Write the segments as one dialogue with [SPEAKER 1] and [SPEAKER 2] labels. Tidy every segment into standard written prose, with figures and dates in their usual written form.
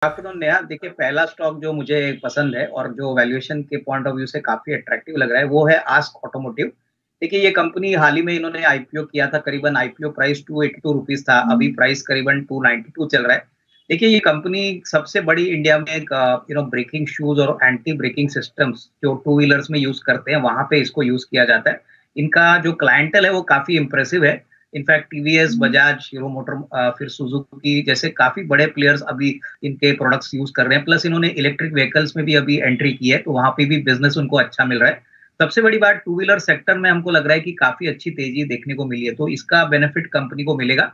[SPEAKER 1] Afternoon Neha, देखिए पहला stock जो मुझे पसंद है और जो वैल्यूएशन के पॉइंट ऑफ व्यू से काफी अट्रैक्टिव लग रहा है वो है आस्क ऑटोमोटिव। देखिए ये कंपनी हाल ही में इन्होंने आईपीओ किया था, करीबन आईपीओ प्राइस 282 रुपीज था, अभी प्राइस करीबन 292 चल रहा है। देखिए ये कंपनी सबसे बड़ी इंडिया में एक ब्रेकिंग शूज और एंटी ब्रेकिंग सिस्टम्स जो टू व्हीलर्स में यूज करते हैं वहां पे इसको यूज किया जाता है। इनका जो क्लाइंटल है वो काफी इंप्रेसिव है। In fact TVS, Bajaj, hero motor, फिर सुजुकी जैसे काफी बड़े प्लेयर्स अभी इनके प्रोडक्ट्स यूज कर रहे हैं। प्लस इन्होंने इलेक्ट्रिक व्हीकल्स में भी अभी एंट्री की है, तो वहां पे भी बिजनेस उनको अच्छा मिल रहा है। सबसे बड़ी बात, टू व्हीलर सेक्टर में हमको लग रहा है कि काफी अच्छी तेजी देखने को मिली है, तो इसका बेनिफिट कंपनी को मिलेगा।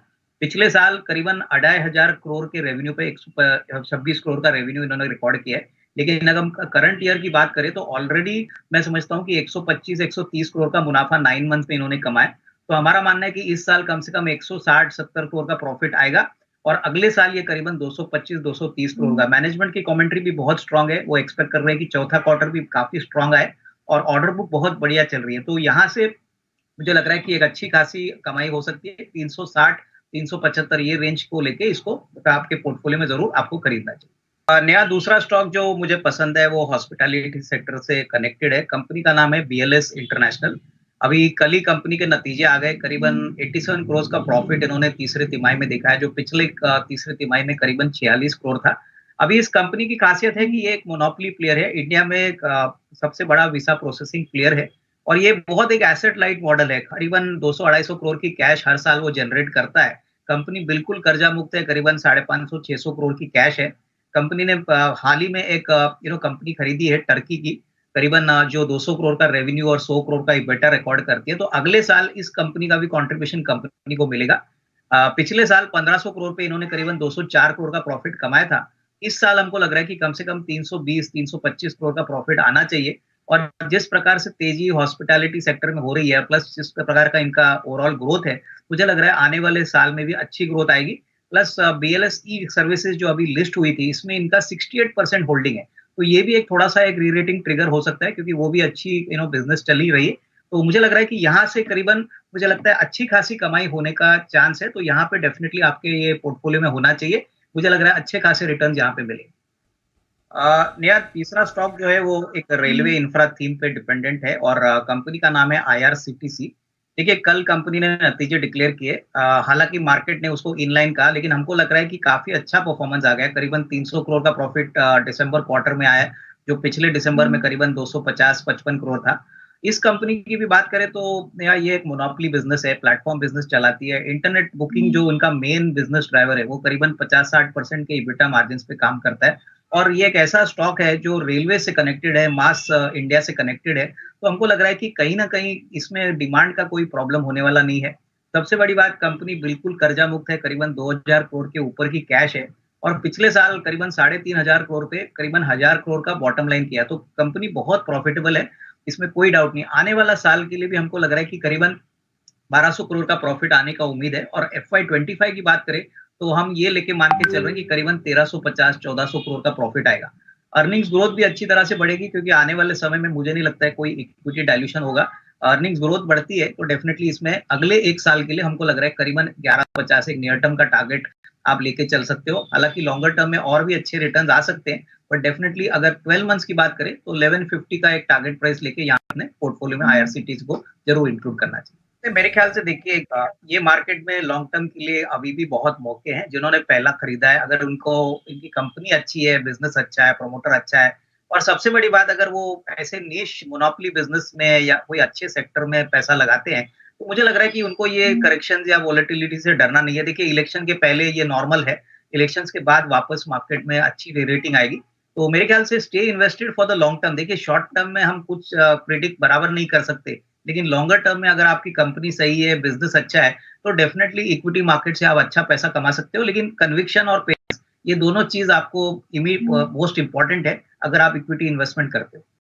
[SPEAKER 1] पिछले साल करीबन 2,500 करोड़ के रेवेन्यू पे 126 करोड़ का रेवेन्यू इन्होंने रिकॉर्ड किया है। लेकिन अगर हम करंट ईयर की बात करें तो ऑलरेडी मैं समझता हूँ कि 125-130 करोड़ का मुनाफा 9 मंथ में इन्होंने कमाया। तो हमारा मानना है कि इस साल कम से कम 160-70 करोड़ का प्रॉफिट आएगा और अगले साल ये करीबन 225-230 करोड़ का। मैनेजमेंट की कमेंट्री भी बहुत स्ट्रांग है, वो एक्सपेक्ट कर रहे हैं कि चौथा क्वार्टर भी काफी स्ट्रांग आए और ऑर्डर बुक बहुत बढ़िया चल रही है। तो यहाँ से मुझे लग रहा है कि एक अच्छी खासी कमाई हो सकती है। 360, 375 ये रेंज को लेके इसको आपके पोर्टफोलियो में जरूर आपको खरीदना चाहिए। नया दूसरा स्टॉक जो मुझे पसंद है वो हॉस्पिटैलिटी सेक्टर से कनेक्टेड है। कंपनी का नाम है बीएलएस इंटरनेशनल। अभी कल ही कंपनी के नतीजे आ गए, करीबन 87 करोड़ का प्रॉफिट इन्होंने तीसरे तिमाही में देखा है, जो पिछले तीसरे तिमाही में करीबन 46 करोड़ था। अभी इस कंपनी की खासियत है कि ये एक मोनोपोली प्लेयर है, इंडिया में एक सबसे बड़ा वीसा प्रोसेसिंग प्लेयर है और ये बहुत एक एसेट लाइट मॉडल है। करीबन 200-250 करोड़ की कैश हर साल वो जनरेट करता है। कंपनी बिल्कुल कर्जा मुक्त है, करीबन 550-600 करोड़ की कैश है। कंपनी ने हाल ही में एक कंपनी खरीदी है टर्की की, करीबन जो 200 करोड़ का रेवेन्यू और 100 करोड़ का इबिटा रिकॉर्ड करती है। तो अगले साल इस कंपनी का भी कंट्रीब्यूशन कंपनी को मिलेगा। पिछले साल 1500 करोड़ पे इन्होंने करीबन 204 करोड़ का प्रॉफिट कमाया था। इस साल हमको लग रहा है कि कम से कम 320-325 करोड़ का प्रॉफिट आना चाहिए। और जिस प्रकार से तेजी हॉस्पिटैलिटी सेक्टर में हो रही है, प्लस जिस प्रकार का इनका ओवरऑल ग्रोथ है, मुझे लग रहा है आने वाले साल में भी अच्छी ग्रोथ आएगी। प्लस बीएलएस ई सर्विसेज जो अभी लिस्ट हुई थी, इसमें इनका 68% होल्डिंग है। तो ये भी एक थोड़ा सा एक री-रेटिंग ट्रिगर हो सकता है, क्योंकि वो भी अच्छी बिजनेस चल ही रही है। तो मुझे लग रहा है कि यहाँ से करीबन मुझे लगता है अच्छी खासी कमाई होने का चांस है। तो यहाँ पे डेफिनेटली आपके ये पोर्टफोलियो में होना चाहिए। मुझे लग रहा है अच्छे खासे रिटर्न यहाँ पे मिले। नया तीसरा स्टॉक जो है वो एक रेलवे इंफ्रा थीम पे डिपेंडेंट है और कंपनी का नाम है आईआरसीटीसी। देखिए कल कंपनी ने नतीजे डिक्लेयर किए। हालांकि मार्केट ने उसको इनलाइन कहा, लेकिन हमको लग रहा है कि काफी अच्छा परफॉर्मेंस आ गया। करीबन 300 करोड़ का प्रॉफिट दिसंबर क्वार्टर में आया है, जो पिछले दिसंबर में करीबन 250-55 करोड़ था। इस कंपनी की भी बात करें तो नया ये एक मोनोपोली बिजनेस है, प्लेटफॉर्म बिजनेस चलाती है। इंटरनेट बुकिंग जो उनका मेन बिजनेस ड्राइवर है, वो करीबन 50-60% के इबिटा मार्जिन पे काम करता है। और ये एक ऐसा स्टॉक है जो रेलवे से कनेक्टेड है, मास इंडिया से कनेक्टेड है। तो हमको लग रहा है कि कहीं ना कहीं इसमें डिमांड का कोई प्रॉब्लम होने वाला नहीं है। सबसे बड़ी बात, कंपनी बिल्कुल कर्जा मुक्त है, करीबन 2000 करोड़ के ऊपर की कैश है और पिछले साल करीबन 3500 करोड़ पे करीबन 1000 करोड़ का बॉटम लाइन किया। तो कंपनी बहुत प्रॉफिटेबल है, इसमें कोई डाउट नहीं। आने वाला साल के लिए भी हमको लग रहा है कि करीबन 1200 करोड़ का प्रॉफिट आने का उम्मीद है। और FY25 की बात करें तो हम ये लेके मान के चल रहे हैं कि करीबन 1350-1400 करोड़ का प्रॉफिट आएगा। अर्निंग्स ग्रोथ भी अच्छी तरह से बढ़ेगी, क्योंकि आने वाले समय में मुझे नहीं लगता है कोई इक्विटी डायल्यूशन होगा। अर्निंग्स ग्रोथ बढ़ती है तो डेफिनेटली इसमें अगले एक साल के लिए हमको लग रहा है करीबन 1150 एक नियर टर्म का टारगेट आप लेके चल सकते हो। हालांकि लॉन्गर टर्म में और भी अच्छे रिटर्न आ सकते हैं, बट डेफिनेटली अगर 12 मंथ्स की बात करें तो 1150 का एक टारगेट प्राइस लेके यहाँ अपने पोर्टफोलियो में आईआरसीटीज को जरूर इंक्लूड करना चाहिए। नहीं, मेरे ख्याल से देखिए ये मार्केट में लॉन्ग टर्म के लिए अभी भी बहुत मौके हैं। जिन्होंने पहला खरीदा है, अगर उनको इनकी कंपनी अच्छी है, बिजनेस अच्छा है, प्रमोटर अच्छा है और सबसे बड़ी बात, अगर वो ऐसे निश मोनोपोली बिजनेस में या कोई अच्छे सेक्टर में पैसा लगाते हैं, तो मुझे लग रहा है कि उनको ये करेक्शन या वोलेटिलिटी से डरना नहीं है। देखिए इलेक्शन के पहले ये नॉर्मल है, इलेक्शंस के बाद वापस मार्केट में अच्छी रेटिंग आएगी। तो मेरे ख्याल से stay invested for the long term. देखिए शॉर्ट टर्म में हम कुछ प्रिडिक्ट बराबर नहीं कर सकते, लेकिन लॉन्गर टर्म में अगर आपकी कंपनी सही है, बिजनेस अच्छा है, तो डेफिनेटली इक्विटी मार्केट से आप अच्छा पैसा कमा सकते हो। लेकिन कन्विक्शन और पेशेंस, ये दोनों चीज आपको मोस्ट इंपॉर्टेंट है अगर आप इक्विटी इन्वेस्टमेंट करते हो।